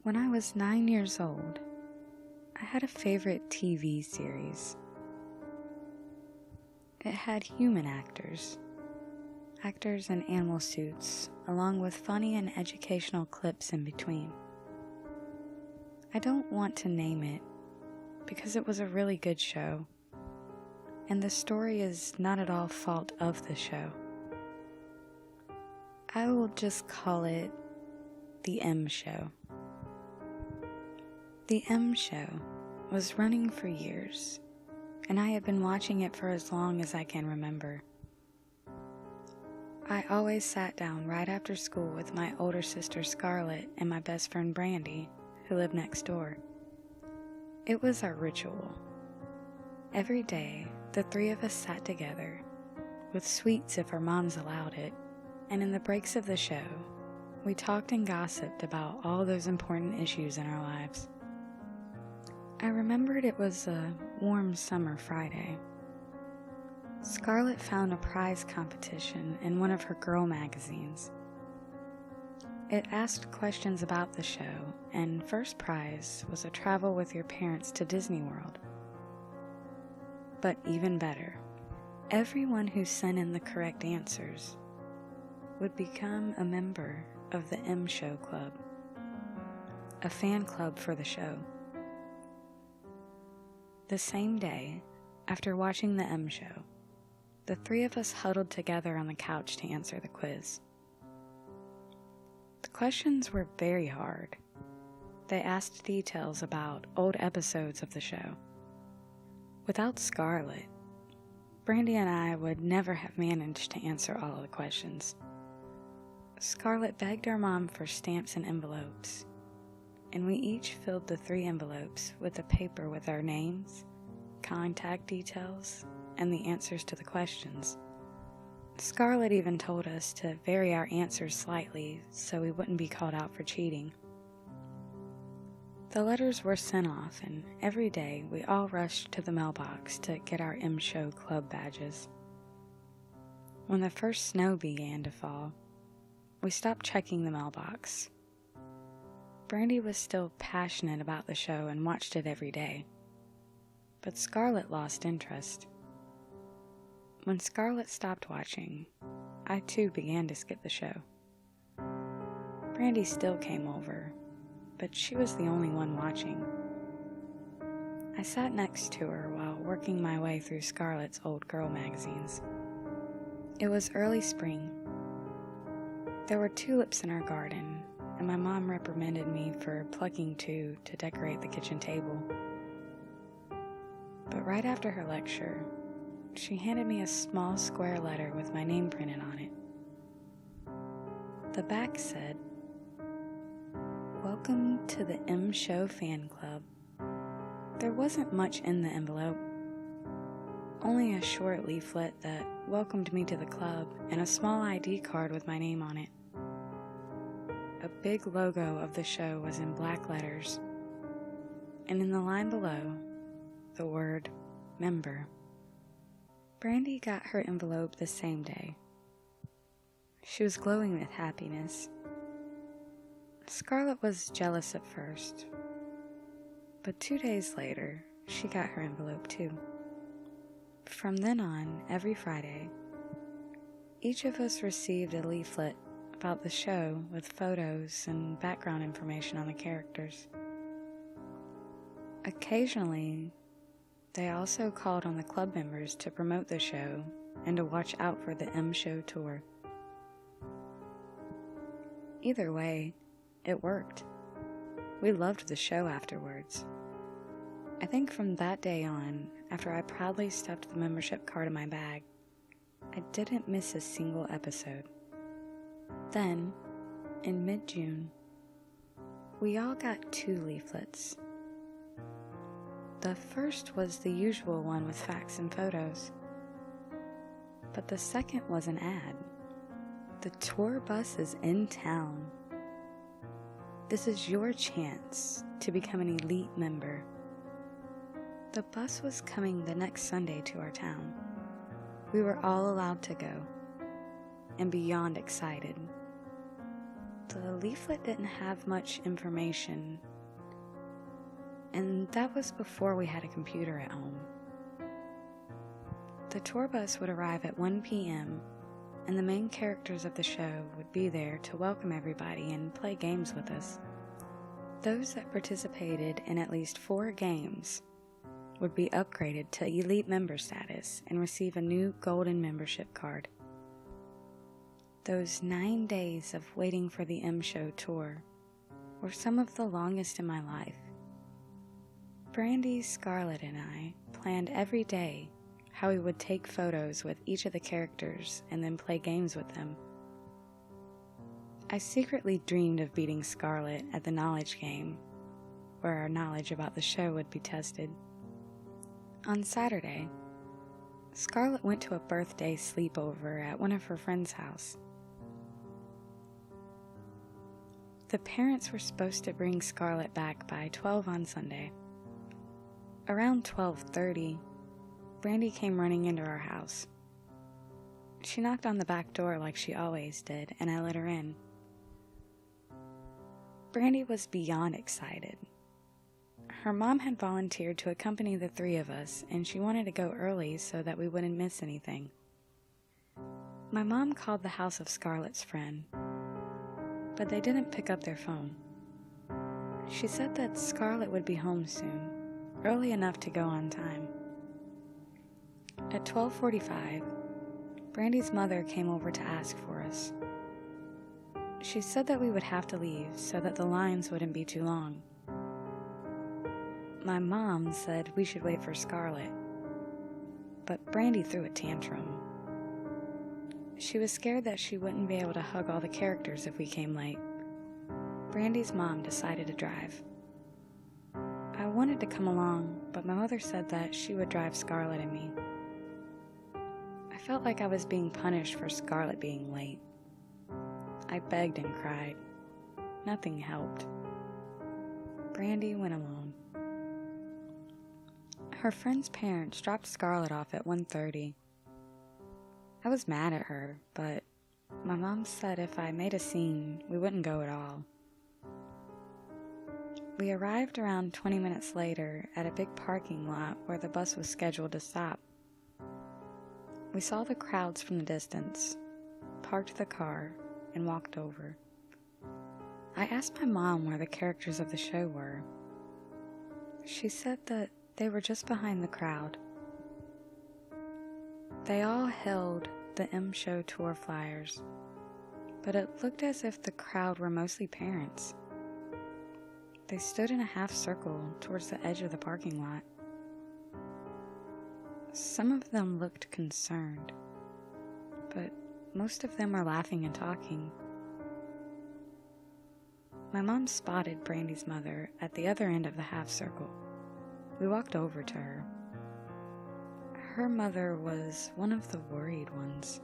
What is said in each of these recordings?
When I was 9 years old, I had a favorite TV series. It had human actors in animal suits, along with funny and educational clips in between. I don't want to name it because it was a really good show, and the story is not at all fault of the show. I will just call it The M Show. The M Show was running for years, and I had been watching it for as long as I can remember. I always sat down right after school with my older sister Scarlett and my best friend Brandy, who lived next door. It was our ritual. Every day, the three of us sat together, with sweets if our moms allowed it, and in the breaks of the show, we talked and gossiped about all those important issues in our lives. I remembered it was a warm summer Friday. Scarlett found a prize competition in one of her girl magazines. It asked questions about the show, and first prize was a travel with your parents to Disney World. But even better, everyone who sent in the correct answers would become a member of the M Show Club, a fan club for the show. The same day, after watching the M Show, the three of us huddled together on the couch to answer the quiz. The questions were very hard. They asked details about old episodes of the show. Without Scarlett, Brandy and I would never have managed to answer all of the questions. Scarlett begged our mom for stamps and envelopes, and we each filled the 3 envelopes with a paper with our names, contact details, and the answers to the questions. Scarlett even told us to vary our answers slightly so we wouldn't be called out for cheating. The letters were sent off, and every day we all rushed to the mailbox to get our M Show Club badges. When the first snow began to fall, we stopped checking the mailbox. Brandy was still passionate about the show and watched it every day, but Scarlett lost interest. When Scarlett stopped watching, I too began to skip the show. Brandy still came over, but she was the only one watching. I sat next to her while working my way through Scarlett's old girl magazines. It was early spring. There were tulips in our garden, and my mom reprimanded me for plucking 2 to decorate the kitchen table. But right after her lecture, she handed me a small square letter with my name printed on it. The back said, "Welcome to the M Show Fan Club." There wasn't much in the envelope, only a short leaflet that welcomed me to the club and a small ID card with my name on it. A big logo of the show was in black letters, and in the line below, the word member. Brandy got her envelope the same day. She was glowing with happiness. Scarlett was jealous at first, but 2 days later, she got her envelope too. From then on, every Friday, each of us received a leaflet about the show with photos and background information on the characters. Occasionally, they also called on the club members to promote the show and to watch out for the M Show tour. Either way, it worked. We loved the show afterwards. I think from that day on, after I proudly stuffed the membership card in my bag, I didn't miss a single episode. Then, in mid-June, we all got 2 leaflets. The first was the usual one with facts and photos, but the second was an ad. The tour bus is in town. This is your chance to become an elite member. The bus was coming the next Sunday to our town. We were all allowed to go, and beyond excited. the leaflet didn't have much information, and that was before we had a computer at home. The tour bus would arrive at 1 p.m., and the main characters of the show would be there to welcome everybody and play games with us. Those that participated in at least 4 games would be upgraded to elite member status and receive a new golden membership card. Those 9 days of waiting for the M Show tour were some of the longest in my life. Brandy, Scarlett, and I planned every day how we would take photos with each of the characters and then play games with them. I secretly dreamed of beating Scarlett at the knowledge game, where our knowledge about the show would be tested. On Saturday, Scarlett went to a birthday sleepover at one of her friends' house. The parents were supposed to bring Scarlett back by 12 on Sunday. Around 12:30, Brandy came running into our house. She knocked on the back door like she always did, and I let her in. Brandy was beyond excited. Her mom had volunteered to accompany the 3 of us, and she wanted to go early so that we wouldn't miss anything. My mom called the house of Scarlett's friend, but they didn't pick up their phone. She said that Scarlett would be home soon, early enough to go on time. At 12:45, Brandy's mother came over to ask for us. She said that we would have to leave so that the lines wouldn't be too long. My mom said we should wait for Scarlett, but Brandy threw a tantrum. She was scared that she wouldn't be able to hug all the characters if we came late. Brandy's mom decided to drive. I wanted to come along, but my mother said that she would drive Scarlett and me. I felt like I was being punished for Scarlett being late. I begged and cried. Nothing helped. Brandy went alone. Her friend's parents dropped Scarlett off at 1:30. I was mad at her, but my mom said if I made a scene, we wouldn't go at all. We arrived around 20 minutes later at a big parking lot where the bus was scheduled to stop. We saw the crowds from the distance, parked the car, and walked over. I asked my mom where the characters of the show were. She said that they were just behind the crowd. They all held the M Show tour flyers, but it looked as if the crowd were mostly parents. They stood in a half circle towards the edge of the parking lot. Some of them looked concerned, but most of them were laughing and talking. My mom spotted Brandy's mother at the other end of the half circle. We walked over to her. Her mother was one of the worried ones.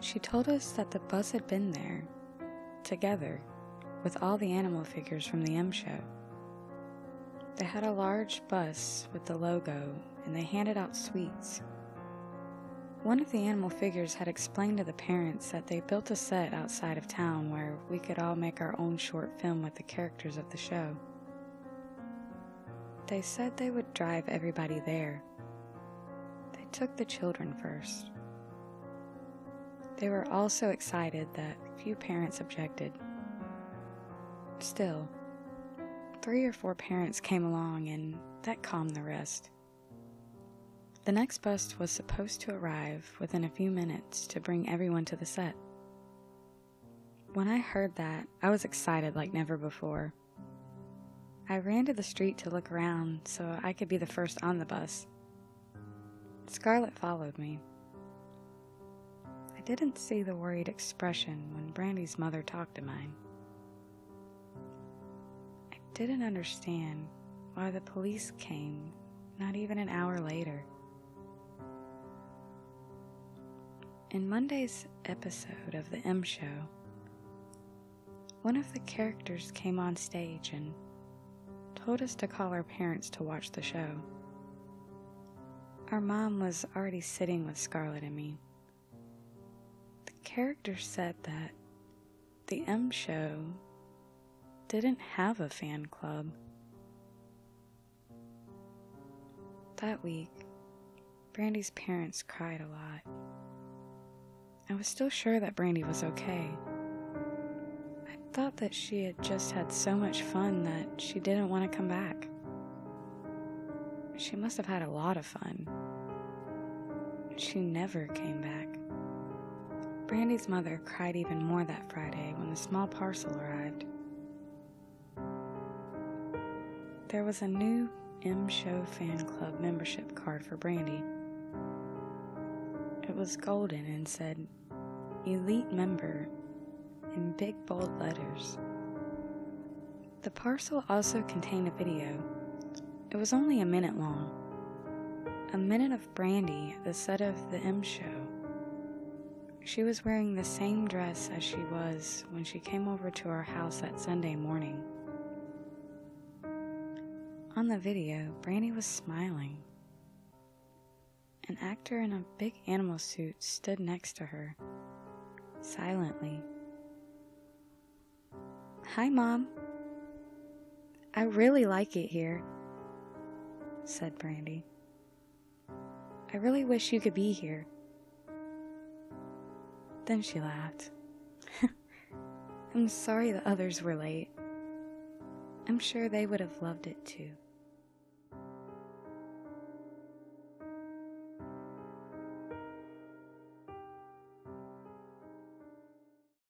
She told us that the bus had been there, together, with all the animal figures from the M Show. They had a large bus with the logo, and they handed out sweets. One of the animal figures had explained to the parents that they built a set outside of town where we could all make our own short film with the characters of the show. They said they would drive everybody there. They took the children first. They were all so excited that few parents objected. Still, 3 or 4 parents came along, and that calmed the rest. The next bus was supposed to arrive within a few minutes to bring everyone to the set. When I heard that, I was excited like never before. I ran to the street to look around so I could be the first on the bus. Scarlett followed me. I didn't see the worried expression when Brandy's mother talked to mine. I didn't understand why the police came not even an hour later. In Monday's episode of the M Show, one of the characters came on stage and told us to call our parents to watch the show. Our mom was already sitting with Scarlett and me. The character said that the M show didn't have a fan club. That week, Brandy's parents cried a lot. I was still sure that Brandy was okay. I thought that she had just had so much fun that she didn't want to come back. She must have had a lot of fun. She never came back. Brandy's mother cried even more that Friday when the small parcel arrived. There was a new M Show Fan Club membership card for Brandy. It was golden and said, "Elite Member," in big bold letters. The parcel also contained a video. It was only a minute long. A minute of Brandy at the set of the M Show. She was wearing the same dress as she was when she came over to our house that Sunday morning. On the video, Brandy was smiling. An actor in a big animal suit stood next to her, silently. "Hi, Mom. I really like it here," said Brandy. "I really wish you could be here." Then she laughed. "I'm sorry the others were late. I'm sure they would have loved it too."